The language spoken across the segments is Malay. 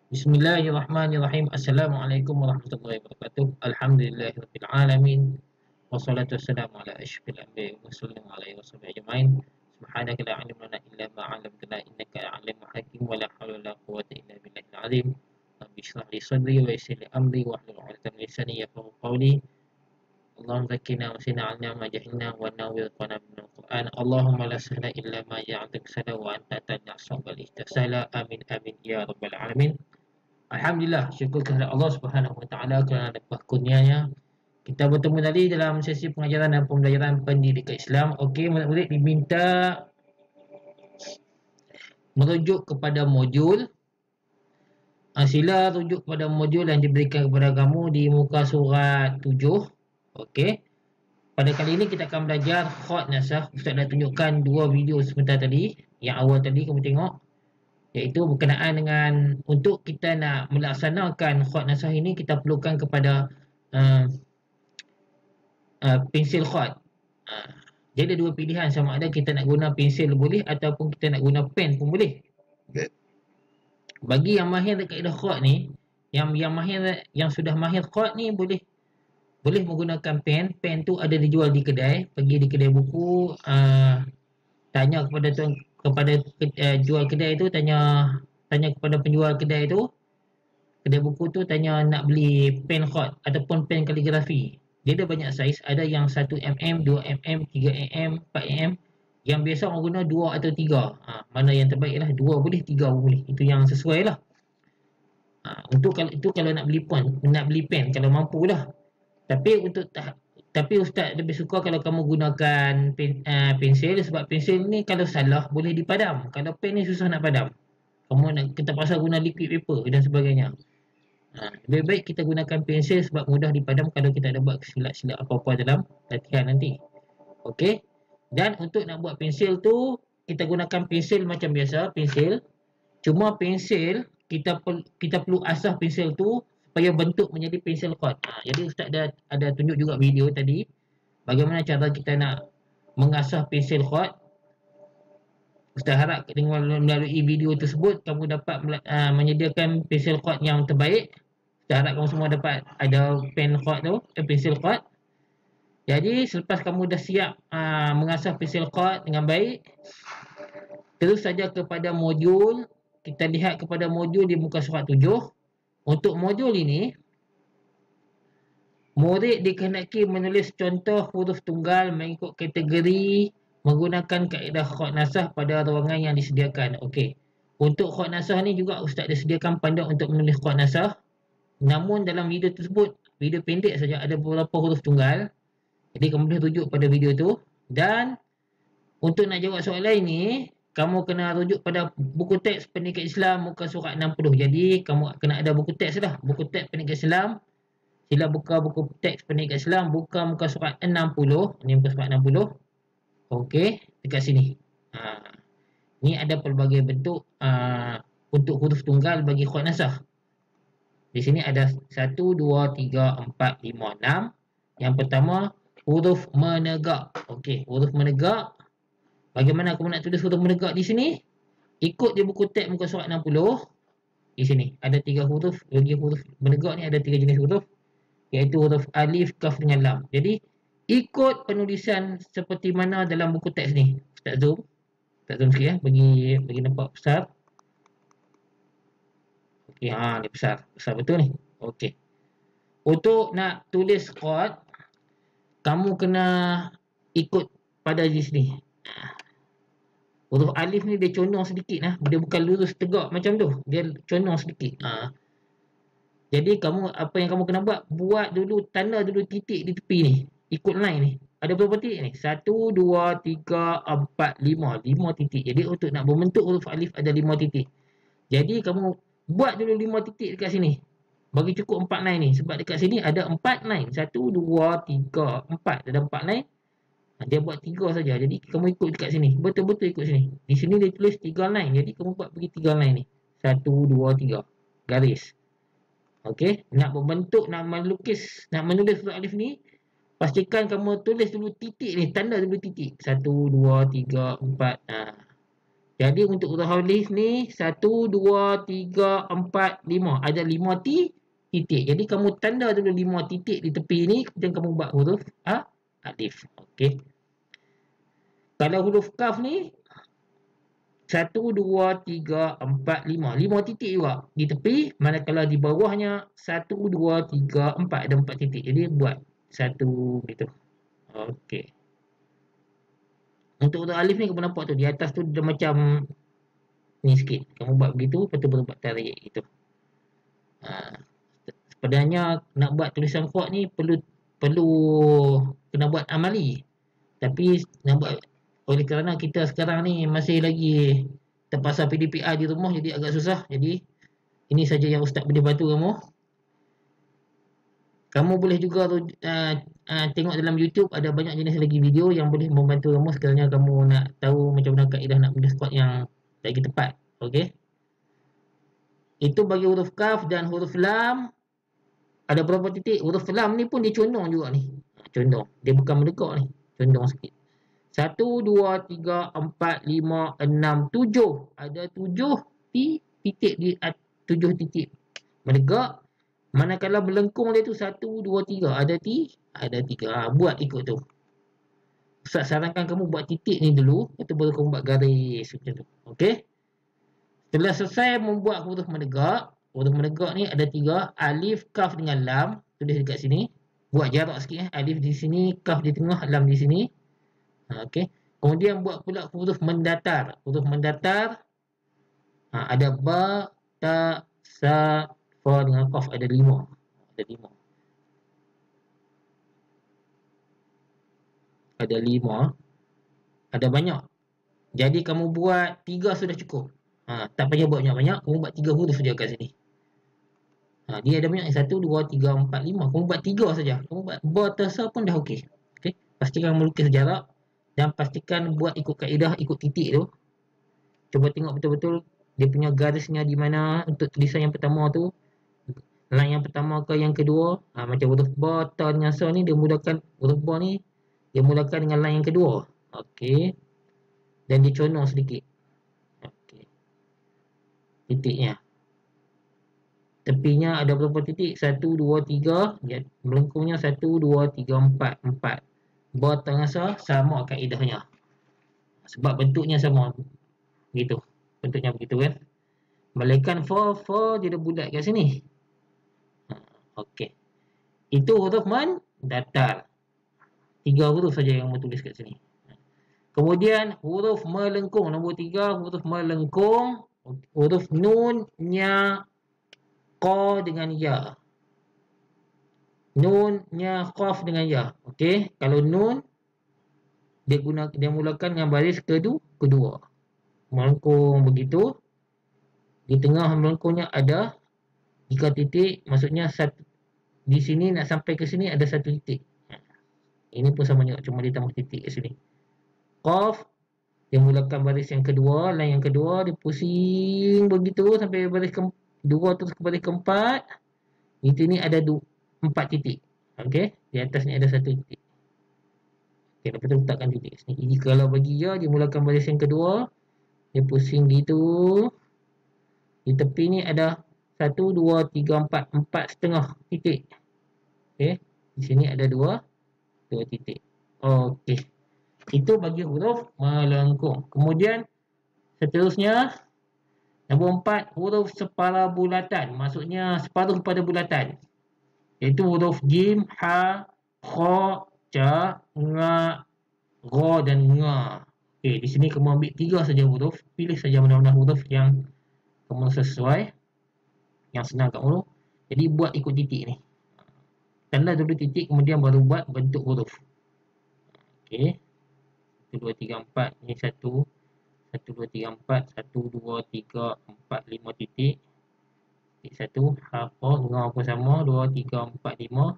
Bismillahirrahmanirrahim. Assalamualaikum warahmatullahi wabarakatuh. Alhamdulillahirabbil alamin. Wassalatu wassalamu ala asyrafil anbiya'i wal mursalin wa ala alihi washabihi ajmain. Subhanaka la ilma lana illa ma 'allamtana innaka alimul hakim wa la haula wa la quwwata illa billahil azim. Rabbi shrah li sadri wa yassir li amri wahlul 'uqdatam min lisani yafqahu qawli. Allahumma zakkina wa sina 'alna ma jahilna wa nawwir qalbana bil Qur'an. Allahumma la sahla illa ma ja'altahu sahla wa anta taj'alus sahla. Amin amin ya rabbal alamin. Alhamdulillah, syukur kepada Allah Subhanahu Wa Taala kerana dapat kurnianya. Kita bertemu tadi dalam sesi pengajaran dan pembelajaran pendidikan Islam. Okey, murid-murid diminta merujuk kepada modul. Sila rujuk kepada modul yang diberikan kepada kamu di muka surat 7. Okey. Pada kali ini kita akan belajar khot nasakh. Ustaz dah tunjukkan dua video sebentar tadi. Yang awal tadi kamu tengok, iaitu berkenaan dengan untuk kita nak melaksanakan khot nasakh ini, kita perlukan kepada pensil khot. Jadi ada dua pilihan, sama ada kita nak guna pensil boleh ataupun kita nak guna pen pun boleh. Bagi yang mahir dekat kaedah khot ni, yang mahir, yang sudah mahir khot ni boleh menggunakan pen. Pen tu ada dijual di kedai. Pergi di kedai buku, tanya kepada jual kedai tu, tanya kepada penjual kedai tu, kedai buku tu, tanya nak beli pen khot ataupun pen kaligrafi. Dia ada banyak saiz, ada yang 1mm, 2mm, 3mm, 4mm. Yang biasa orang guna 2 atau 3. Mana yang terbaik lah, 2 boleh, 3 boleh. Itu yang sesuai lah. Untuk kalau nak beli pen, kalau mampu lah. Tapi Ustaz lebih suka kalau kamu gunakan pensil, sebab pensil ni kalau salah boleh dipadam. Kalau pen ni susah nak padam. Kita pasal guna liquid paper dan sebagainya. Lebih baik kita gunakan pensil sebab mudah dipadam kalau kita ada buat silap-silap apa-apa dalam latihan nanti. Okey. Dan untuk nak buat pensil tu, kita gunakan pensil macam biasa, pensil. Cuma pensil kita perlu asah pensil tu supaya bentuk menjadi pensel khot. Jadi Ustaz ada tunjuk juga video tadi bagaimana cara kita nak mengasah pensel khot. Ustaz harap dengan melalui video tersebut kamu dapat menyediakan pensel khot yang terbaik. Ustaz harap kamu semua dapat ada pen khot tu, pensel khot. Jadi selepas kamu dah siap mengasah pensel khot dengan baik, terus saja kepada modul. Kita lihat kepada modul di muka surat 7. Untuk modul ini, murid dikehendaki menulis contoh huruf tunggal mengikut kategori menggunakan kaedah khot nasakh pada ruangan yang disediakan. Okey. Untuk khot nasakh ni juga Ustaz dah sediakan panduan untuk menulis khot nasakh. Namun dalam video tersebut, video pendek saja, ada beberapa huruf tunggal. Jadi kamu boleh rujuk pada video tu. Dan untuk nak jawab soalan ni, kamu kena rujuk pada buku teks Pendidikan Islam muka surat 60. Jadi kamu kena ada buku teks lah. Buku teks Pendidikan Islam. Sila buka buku teks Pendidikan Islam, buka muka surat 60. Ini muka surat 60. Okey, dekat sini. Ni ada pelbagai bentuk untuk huruf tunggal bagi khot nasakh. Di sini ada 1, 2, 3, 4, 5, 6. Yang pertama, huruf menegak. Okey, huruf menegak. Bagaimana kamu nak tulis huruf menegak di sini? Ikut di buku teks muka surat 60. Di sini ada 3 huruf. Bagi huruf menegak ni ada 3 jenis huruf, iaitu huruf alif, kaf dengan lam. Jadi ikut penulisan seperti mana dalam buku teks ni. Ustaz zoom sikit ya, bagi nampak besar. Okey, ni besar betul ni. Okey. Untuk nak tulis khot, kamu kena ikut pada di sini. Huruf alif ni dia condong sedikit lah. Dia bukan lurus tegak macam tu. Dia condong sedikit. Jadi apa yang kamu kena buat dulu, tanda dulu titik di tepi ni. Ikut line ni. Ada berapa titik ni? 1, 2, 3, 4, 5. 5 titik. Jadi untuk nak membentuk huruf alif ada 5 titik. Jadi kamu buat dulu 5 titik dekat sini. Bagi cukup 4 line ni. Sebab dekat sini ada 4 line. 1, 2, 3, 4. Ada 4 line. Dia buat 3 saja. Jadi kamu ikut dekat sini. Betul-betul ikut sini. Di sini dia tulis 3 line. Jadi kamu buat pergi 3 line ni. 1, 2, 3. Garis. Okey. Nak membentuk, nak melukis, nak menulis huruf alif ni, pastikan kamu tulis dulu titik ni. Tanda dulu titik. 1, 2, 3, 4. Jadi untuk huruf alif ni 1, 2, 3, 4, 5. Ada 5 titik. Jadi kamu tanda dulu 5 titik di tepi ni, kemudian kamu buat huruf alif. Okey. Kalau huruf kaf ni 1, 2, 3, 4, 5. 5 titik juga di tepi, manakala di bawahnya 1, 2, 3, 4. Ada 4 titik. Jadi buat 1 gitu. Okey. Untuk huruf alif ni kamu nampak tu, di atas tu dia macam ni sikit. Kamu buat begitu, lepas tu baru buat tarik gitu. Sebenarnya nak buat tulisan kod ni perlu kena buat amali. Tapi nak buat, oleh kerana kita sekarang ni masih lagi terpasal PDPR di rumah, jadi agak susah. Jadi ini saja yang Ustaz boleh bantu kamu. Kamu boleh juga tengok dalam YouTube, ada banyak jenis lagi video yang boleh membantu kamu sekiranya kamu nak tahu macam mana kaedah nak menulis kod yang lagi tepat. Okey. Itu bagi huruf kaf. Dan huruf lam ada berapa titik? Huruf lam ni pun dia condong juga ni. Condong. Dia bukan mendekat ni. Condong sikit. 1, 2, 3, 4, 5, 6, 7. Ada 7 titik di 7 titik menegak. Manakala melengkung dia tu 1, 2, 3. Ada 3. Buat ikut tu. Ustaz sarankan kamu buat titik ni dulu, lepas tu baru kamu buat garis macam tu. Okey? Setelah selesai membuat huruf menegak, huruf menegak ni ada 3, alif, kaf dengan lam. Tulis dekat sini. Buat jarak sikit. Alif di sini, kaf di tengah, lam di sini. Okey. Kemudian buat pula huruf mendatar. Huruf mendatar ada ba, ta, sa, fa dengan qaf. Ada 5. Ada 5. Ada 5. Ada banyak. Jadi kamu buat 3 sudah cukup. Tak payah buat banyak-banyak. Kamu buat 3 huruf saja kat sini. Dia ada banyak. 1, 2, 3, 4, 5. Kamu buat 3 saja. Kamu buat ba, ta, sa pun dah okey. Okey. Pastikan melukis jarak. Dan pastikan buat ikut kaedah, ikut titik tu. Cuba tengok betul-betul dia punya garisnya di mana untuk tulisan yang pertama tu. Line yang pertama ke yang kedua. Macam huruf ba, ta dengan sa ni, dia mulakan huruf ba ni, dia mulakan dengan line yang kedua. Okey. Dan dia condong sedikit. Okey. Titiknya. Tepinya ada berapa titik? 1, 2, 3. Melengkungnya 1, 2, 3, 4. 4. Ba, ta dengan sa sama kaedahnya. Sebab bentuknya sama. Gitu. Bentuknya begitu kan. Malaikan fa dia dah bulat kat sini. Okey. Itu huruf mendatar. 3 huruf saja yang mau tulis kat sini. Kemudian huruf melengkung. Nombor 3, huruf melengkung. Huruf nun, nya, qa dengan ya. Nun, nya, qaf dengan ya. Okey. Kalau nun, dia mulakan dengan baris kedua. Melengkung begitu. Di tengah melengkungnya ada 3 titik. Maksudnya di sini nak sampai ke sini ada 1 titik. Ini pun sama juga, cuma dia tambah titik kat sini. Qaf, dia mulakan baris yang kedua. Line yang kedua, dia pusing begitu sampai baris kedua terus ke baris keempat. Di sini ada 4 titik. Okey, di atas ni ada 1 titik. Okey, lepas tu letakkan titik kat sini. Jadi kalau bagi ya, dia mulakan baris yang kedua. Dia pusing gitu. Di tepi ni ada 1, 2, 3, 4. 4 setengah titik. Okey, di sini ada 2 titik. Okey. Itu bagi huruf melengkung. Kemudian seterusnya nombor 4, huruf separa bulatan. Maksudnya separuh pada bulatan. Iaitu huruf jim, ha, kha, ca, nga, ra dan nga. Okey, di sini kamu ambil 3 saja huruf. Pilih saja mana-mana huruf yang kamu sesuai, yang senang kamu. Jadi buat ikut titik ni. Tanda dulu titik, kemudian baru buat bentuk huruf. Okey. 1, 2, 3, 4. Ini 1, 1, 2, 3, 4. 1, 2, 3, 4, 5 titik. Titik 1. Ha, kha, nga pun sama. 2, 3, 4, 5.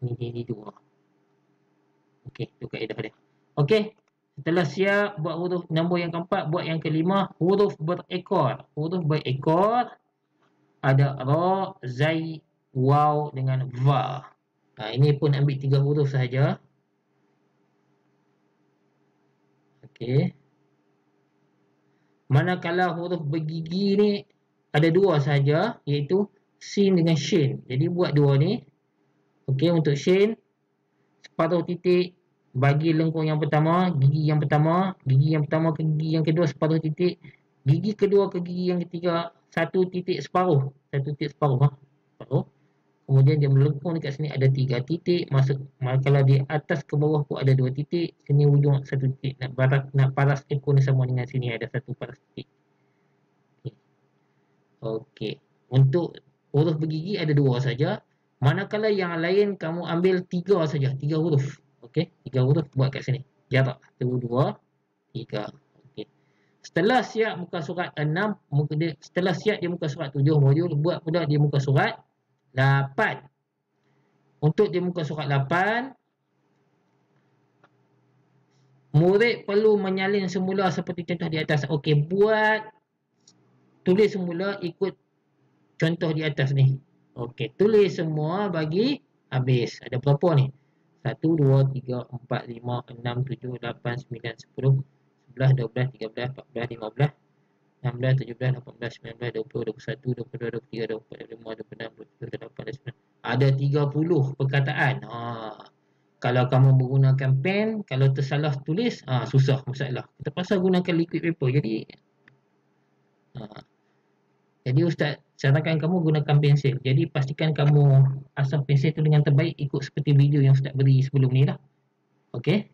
Ini 2. Okey, itu kaedah dia. Okey. Setelah siap buat huruf nombor yang keempat, buat yang kelima, huruf berekor. Huruf berekor ada ra, zai, waw dengan va. Ini pun ambil 3 huruf sahaja. Okey. Manakala huruf bergigi ni ada dua saja, iaitu sin dengan shin. Jadi buat dua ni. Okey, untuk shin, separuh titik bagi lengkung yang pertama, gigi yang pertama, gigi yang pertama ke gigi yang kedua separuh titik, gigi kedua ke gigi yang ketiga satu titik separuh, separuh. Kemudian dia melengkung dekat sini ada 3 titik, masuk kalau di atas ke bawah pun ada 2 titik, sini hujung 1 titik. Nak paras ekor ni sama dengan sini ada 1 paras titik. Okey. Untuk huruf bergigi ada 2 saja. Manakala yang lain kamu ambil 3 saja, 3 huruf. Okey, 3 huruf buat kat sini. Jarak 1 2 3. Okey. Setelah siap muka surat 6, setelah siap dia muka surat 7 modul, buat pula dia muka surat 8. Untuk di muka surat 8, murid perlu menyalin semula seperti contoh di atas. Okey, tulis semula ikut contoh di atas ni. Okey, tulis semua bagi habis. Ada berapa ni? 1, 2, 3, 4, 5, 6, 7, 8, 9, 10, 11, 12, 13, 14, 15, 16, 17, 18, 19, 20, 21, 22, 23, 24, 25, 26, 27, 28, 29. Ada 30 perkataan. Kalau kamu menggunakan pen, kalau tersalah tulis, susah masalah. Kita pasal gunakan liquid paper. Jadi Ustaz sarankan kamu gunakan pensil. Jadi pastikan kamu asam pensil tu dengan terbaik ikut seperti video yang Ustaz beri sebelum ni lah. Okey.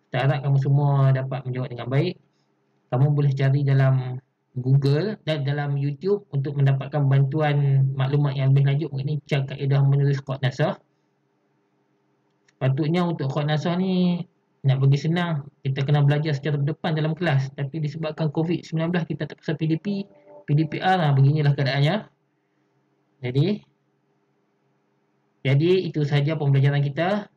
Ustaz harap kamu semua dapat menjawab dengan baik. Kamu boleh cari dalam Google dan dalam YouTube untuk mendapatkan bantuan maklumat yang lebih lanjut mengenai cara kaedah menulis kod nasah. Patutnya untuk kod nasah ni nak bagi senang, kita kena belajar secara berdepan dalam kelas. Tapi disebabkan COVID-19 kita tak pasal PDP, PDPR lah, beginilah keadaannya. Jadi itu sahaja pembelajaran kita.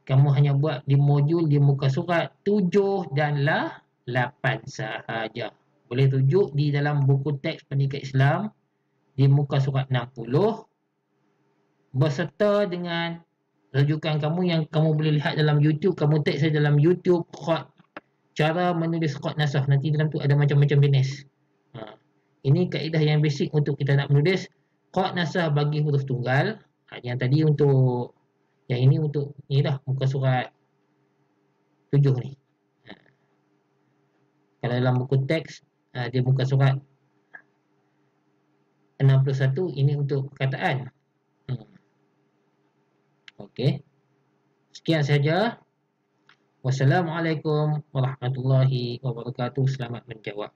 Kamu hanya buat di modul di muka surat 7 dan 8 sahaja. Boleh rujuk di dalam buku teks Pendidikan Islam di muka surat 60 beserta dengan rujukan kamu yang kamu boleh lihat dalam YouTube. Kamu teks saja dalam YouTube kod, cara menulis kod nasah. Nanti dalam tu ada macam-macam jenis. Ini kaedah yang basic untuk kita nak menulis kod nasah bagi huruf tunggal. Yang tadi untuk, yang ini untuk ni dah muka surat 7 ni. Kalau dalam buku teks dia muka surat 61, ini untuk perkataan. Okey. Sekian saja. Wassalamualaikum warahmatullahi wabarakatuh. Selamat menjawab.